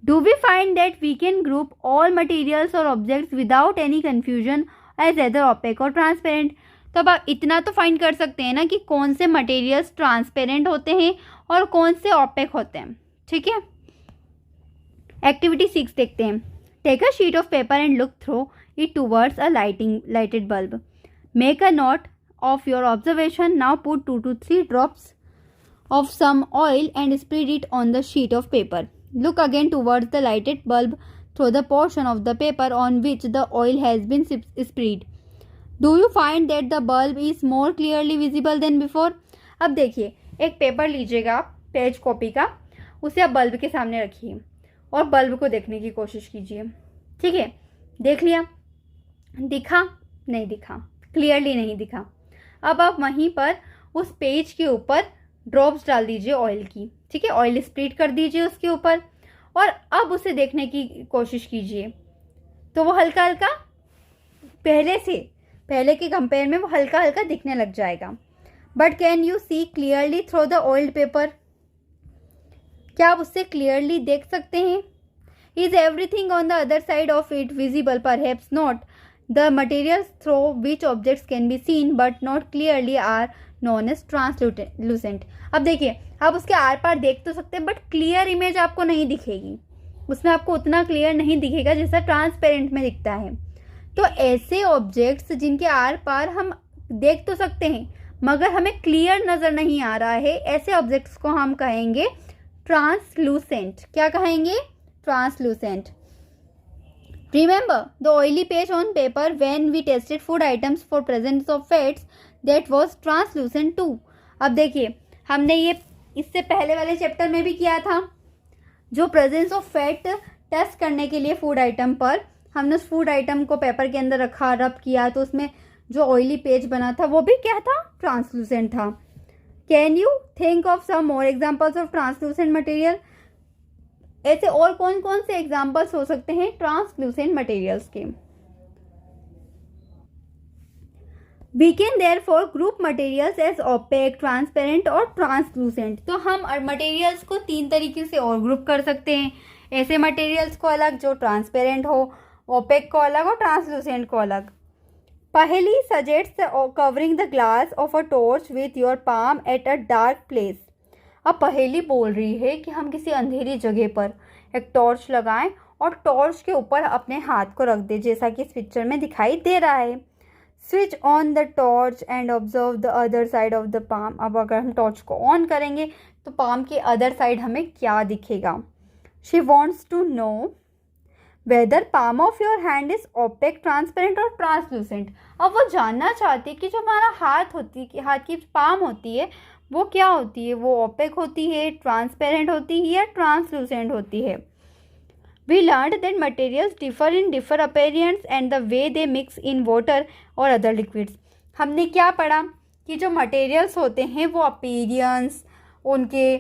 S1: Do we find that we can group all materials or objects without any confusion as either opaque or transparent? तो अब आप इतना तो फाइंड कर सकते हैं ना कि कौन से मटेरियल्स ट्रांसपेरेंट होते हैं और कौन से ओपेक होते हैं। ठीक है, एक्टिविटी 6 देखते हैं। Take a sheet of paper and look through it towards a lighted bulb. Make a note of your observation. Now put 2 to 3 drops of some oil and spread it on the sheet of paper. Look again towards the lighted bulb through the portion of the paper on which the oil has been spread. Do you find that the bulb is more clearly visible than before? अब देखिए, एक पेपर लीजिएगा, पेज कॉपी का, उसे आप बल्ब के सामने रखिए और बल्ब को देखने की कोशिश कीजिए। ठीक है, देख लिया, दिखा नहीं दिखा, क्लियरली नहीं दिखा। अब आप वहीं पर उस पेज के ऊपर ड्रॉप्स डाल दीजिए ऑयल की। ठीक है, ऑयल स्प्रेड कर दीजिए उसके ऊपर और अब उसे देखने की कोशिश कीजिए। तो वो हल्का हल्का पहले के कंपेयर में वो हल्का हल्का दिखने लग जाएगा। But can you see clearly through the oiled paper? क्या आप उससे क्लियरली देख सकते हैं? Is everything on the other side of it visible? Perhaps not. The materials through which objects can be seen but not clearly are known as translucent. अब देखिए, आप उसके आर पार देख तो सकते हैं बट क्लियर इमेज आपको नहीं दिखेगी, उसमें आपको उतना क्लियर नहीं दिखेगा जैसा ट्रांसपेरेंट में दिखता है। तो ऐसे ऑब्जेक्ट्स जिनके आर पार हम देख तो सकते हैं मगर हमें क्लियर नजर नहीं आ रहा है, ऐसे ऑब्जेक्ट्स को हम कहेंगे ट्रांसलूसेंट। क्या कहेंगे? Translucent. Remember the oily page on paper when we tested food items for presence of fats that was translucent too. अब देखिए, हमने ये इससे पहले वाले चैप्टर में भी किया था। जो प्रेजेंस ऑफ फैट टेस्ट करने के लिए फूड आइटम पर हमने उस फूड आइटम को पेपर के अंदर रखा, रब किया, तो उसमें जो ऑयली पेज बना था वो भी क्या था? ट्रांसलूसेंट था। Can you think of some more examples of translucent material? ऐसे और कौन कौन से एग्जाम्पल्स हो सकते हैं ट्रांसलूसेंट मटेरियल्स के? We can therefore group materials as opaque, transparent और translucent. तो हम मटेरियल्स को 3 तरीके से और ग्रुप कर सकते हैं। ऐसे मटेरियल्स को अलग जो ट्रांसपेरेंट हो, ओपेक को अलग और ट्रांसलूसेंट को अलग। पहली suggest covering the glass of a torch with your palm at a dark place. अब पहेली बोल रही है कि हम किसी अंधेरी जगह पर एक टॉर्च लगाएं और टॉर्च के ऊपर अपने हाथ को रख दें, जैसा कि इस पिक्चर में दिखाई दे रहा है। Switch on the torch and observe the other side of the palm. अब अगर हम टॉर्च को ऑन करेंगे तो पाम के अदर साइड हमें क्या दिखेगा? She wants to know whether palm of your hand is opaque, transparent और ट्रांसलूसेंट। अब वो जानना चाहती है कि जो हमारा हाथ की पाम होती है वो क्या होती है, वो ओपेक होती है, ट्रांसपेरेंट होती है या ट्रांसलूसेंट होती है। We learned that materials differ appearance and the way they mix in water or other liquids। हमने क्या पढ़ा कि जो मटेरियल्स होते हैं वो अपीरियंस, उनके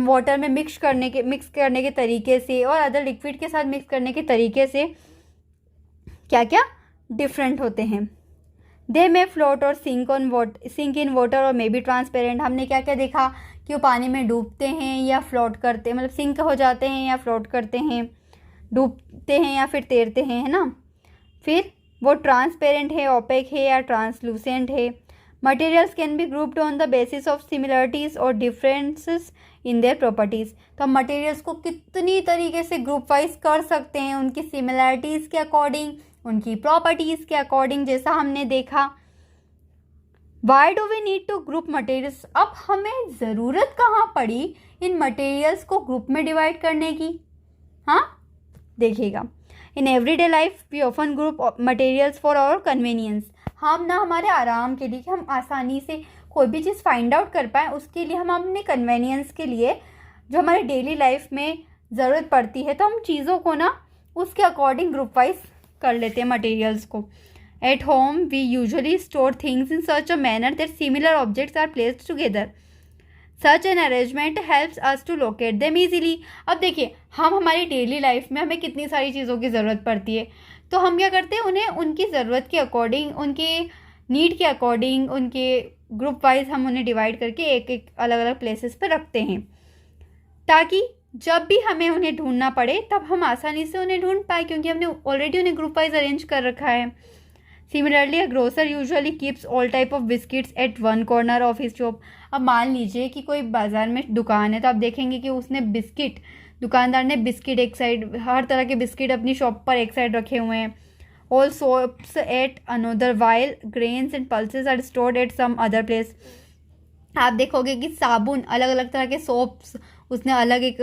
S1: वाटर में मिक्स करने के तरीके से और अदर लिक्विड के साथ मिक्स करने के तरीके से क्या क्या डिफरेंट होते हैं। दे मे फ्लोट और सिंक इन वाटर और मे बी ट्रांसपेरेंट। हमने क्या क्या देखा कि वो पानी में डूबते हैं या फ्लोट करते हैं, मतलब सिंक हो जाते हैं या फ्लोट करते हैं, डूबते हैं या फिर तैरते हैं, है ना। फिर वो ट्रांसपेरेंट है, ओपेक है या ट्रांसलूसेंट है। Materials can be grouped on the basis of similarities और डिफरेंसेस इन देयर प्रॉपर्टीज़। तो हम मटेरियल्स को कितनी तरीके से ग्रुप वाइज कर सकते हैं, उनकी सिमिलरिटीज़ के अकॉर्डिंग, उनकी प्रॉपर्टीज़ के अकॉर्डिंग, जैसा हमने देखा। Why do we need to group materials. अब हमें ज़रूरत कहाँ पड़ी इन मटेरियल्स को ग्रुप में डिवाइड करने की। हाँ, देखिएगा, in everyday life we often group materials for our convenience. हम ना हमारे आराम के लिए, कि हम आसानी से कोई भी चीज़ फाइंड आउट कर पाएँ, उसके लिए हम अपने कन्वीनियंस के लिए जो हमारे डेली लाइफ में ज़रूरत पड़ती है, तो हम चीज़ों को ना उसके अकॉर्डिंग ग्रुप वाइज कर लेते हैं मटेरियल्स को। At home we usually store things in such a manner that similar objects are placed together. Such an arrangement helps us to locate them easily. अब देखिए, हम हमारी डेली लाइफ में हमें कितनी सारी चीज़ों की ज़रूरत पड़ती है, तो हम क्या करते हैं, उन्हें उनकी ज़रूरत के अकॉर्डिंग, उनके नीड के अकॉर्डिंग, उनके ग्रुप वाइज हम उन्हें डिवाइड करके एक एक अलग अलग प्लेसेस पर रखते हैं, ताकि जब भी हमें उन्हें ढूंढना पड़े तब हम आसानी से उन्हें ढूंढ पाए, क्योंकि हमने ऑलरेडी उन्हें ग्रुप वाइज अरेंज कर रखा है। Similarly a grocer usually keeps all type of biscuits at one corner of his shop. अब मान लीजिए कि कोई बाजार में दुकान है, तो आप देखेंगे कि उसने दुकानदार ने बिस्किट एक साइड, हर तरह के बिस्किट अपनी शॉप पर एक साइड रखे हुए हैं। All soaps at another, while grains and pulses are stored at some other place. आप देखोगे कि साबुन, अलग अलग तरह के सोप्स उसने अलग एक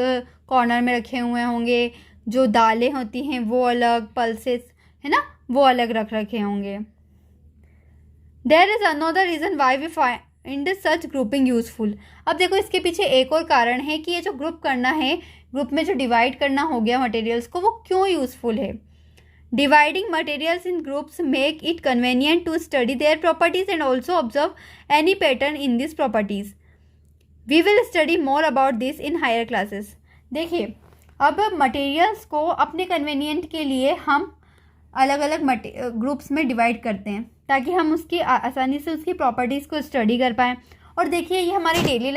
S1: कॉर्नर में रखे हुए होंगे, जो दालें होती हैं वो अलग, पल्सेस है ना वो अलग रख रखे होंगे। There is another reason why we find such grouping useful. अब देखो, इसके पीछे एक और कारण है कि ये जो ग्रुप करना है, ग्रुप में जो डिवाइड करना हो गया मटेरियल्स को, वो क्यों यूजफुल है। Dividing materials in groups make it convenient to study their properties and also observe any pattern in this properties. We will study more about this in higher classes. देखिए, अब मटेरियल्स को अपने कन्वेनियंट के लिए हम अलग अलग ग्रुप्स में डिवाइड करते हैं, ताकि हम उसकी आसानी से उसकी प्रॉपर्टीज़ को स्टडी कर पाएँ। और देखिए, ये हमारी डेली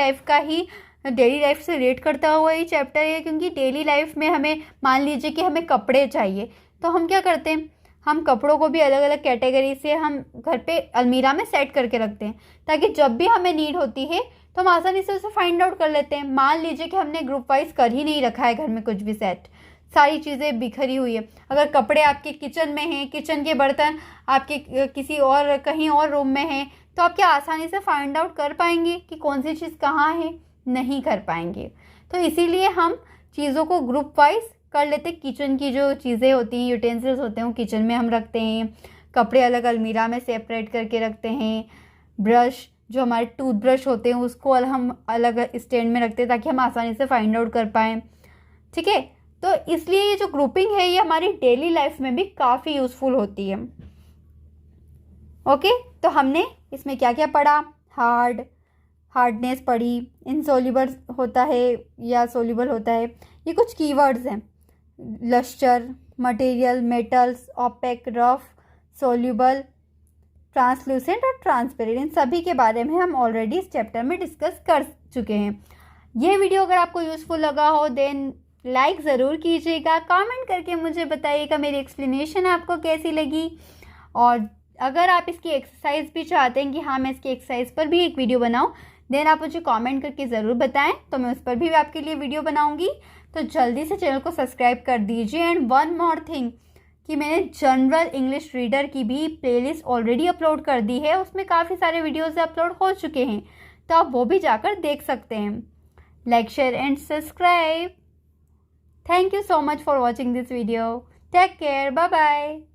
S1: लाइफ से रिलेट करता हुआ ही चैप्टर है, क्योंकि डेली लाइफ में हमें, मान लीजिए कि हमें कपड़े चाहिए, तो हम क्या करते हैं, हम कपड़ों को भी अलग अलग कैटेगरी से हम घर पे अलमीरा में सेट करके रखते हैं, ताकि जब भी हमें नीड होती है तो हम आसानी से उसे फाइंड आउट कर लेते हैं। मान लीजिए कि हमने ग्रुप वाइज कर ही नहीं रखा है घर में कुछ भी सेट, सारी चीज़ें बिखरी हुई है। अगर कपड़े आपके किचन में हैं, किचन के बर्तन आपके किसी और कहीं और रूम में हैं, तो आप क्या आसानी से फाइंड आउट कर पाएंगे कि कौन सी चीज़ कहाँ है? नहीं कर पाएंगे। तो इसीलिए हम चीज़ों को ग्रुप वाइज कर लेते हैं। किचन की जो चीज़ें होती हैं, यूटेंसिल्स होते हैं, वो किचन में हम रखते हैं। कपड़े अलग अलमीरा में सेपरेट करके रखते हैं। ब्रश, जो हमारे टूथब्रश होते हैं, उसको हम अलग स्टैंड में रखते हैं, ताकि हम आसानी से फाइंड आउट कर पाएँ। ठीक है, तो इसलिए ये जो ग्रुपिंग है, ये हमारी डेली लाइफ में भी काफ़ी यूज़फुल होती है। ओके, तो हमने इसमें क्या क्या पढ़ा? हार्डनेस पढ़ी, इनसोल्यूबल होता है या सोल्यूबल होता है, ये कुछ कीवर्ड्स हैं। Lustre, material, metals, opaque, rough, soluble, translucent और ट्रांसपेरेंट, इन सभी के बारे में हम ऑलरेडी इस चैप्टर में डिस्कस कर चुके हैं। ये वीडियो अगर आपको यूज़फुल लगा हो, देन लाइक ज़रूर कीजिएगा, कमेंट करके मुझे बताइएगा मेरी एक्सप्लेनेशन आपको कैसी लगी। और अगर आप इसकी एक्सरसाइज भी चाहते हैं कि हाँ मैं इसकी एक्सरसाइज पर भी एक वीडियो बनाऊं, देन आप मुझे कमेंट करके ज़रूर बताएं, तो मैं उस पर भी आपके लिए वीडियो बनाऊंगी। तो जल्दी से चैनल को सब्सक्राइब कर दीजिए। एंड वन मोर थिंग, कि मैंने जनरल इंग्लिश रीडर की भी प्लेलिस्ट ऑलरेडी अपलोड कर दी है, उसमें काफ़ी सारे वीडियोज़ अपलोड हो चुके हैं, तो आप वो भी जाकर देख सकते हैं। Like, share and subscribe. Thank you so much for watching this video. Take care. Bye bye.